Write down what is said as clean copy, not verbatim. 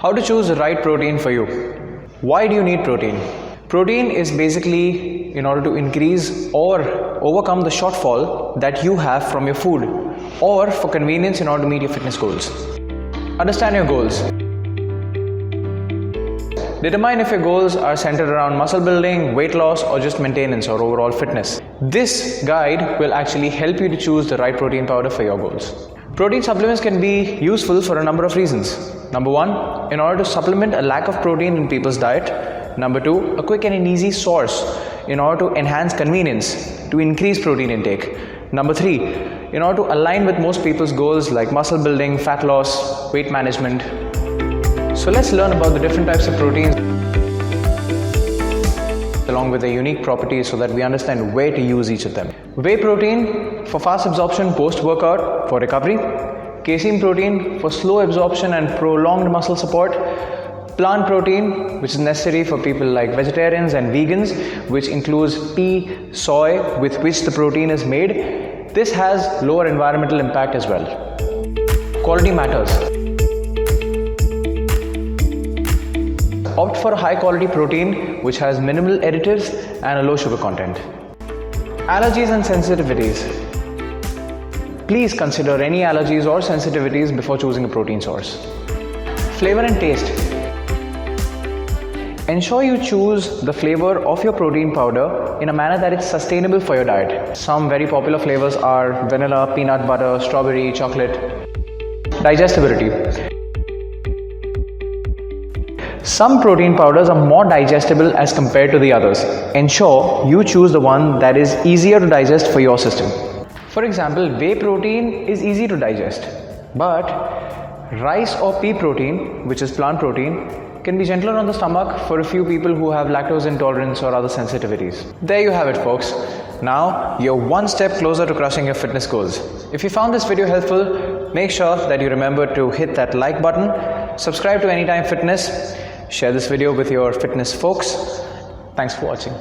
How to choose the right protein for you. Why do you need protein? Protein is basically in order to increase or overcome the shortfall that you have from your food, or for convenience in order to meet your fitness goals. Understand your goals. Determine if your goals are centered around muscle building, weight loss, or just maintenance or overall fitness. This guide will actually help you to choose the right protein powder for your goals. Protein supplements can be useful for a number of reasons. Number one, in order to supplement a lack of protein in people's diet. Number two, a quick and easy source in order to enhance convenience, to increase protein intake. Number three, in order to align with most people's goals like muscle building, fat loss, weight management. So let's learn about the different types of proteins along with their unique properties so that we understand where to use each of them. Whey protein for fast absorption post-workout for recovery. Casein protein for slow absorption and prolonged muscle support. Plant protein, which is necessary for people like vegetarians and vegans, which includes pea, soy, with which the protein is made. This has lower environmental impact as well. Quality matters. Opt for a high quality protein which has minimal additives and a low sugar content. Allergies and sensitivities. Please consider any allergies or sensitivities before choosing a protein source. Flavor and taste. Ensure you choose the flavor of your protein powder in a manner that is sustainable for your diet. Some very popular flavors are vanilla, peanut butter, strawberry, chocolate. Digestibility. Some protein powders are more digestible as compared to the others. Ensure you choose the one that is easier to digest for your system. For example, whey protein is easy to digest, but rice or pea protein, which is plant protein, can be gentler on the stomach for a few people who have lactose intolerance or other sensitivities. There you have it, folks. Now you're one step closer to crushing your fitness goals. If you found this video helpful, make sure that you remember to hit that like button, subscribe to Anytime Fitness, share this video with your fitness folks. Thanks for watching.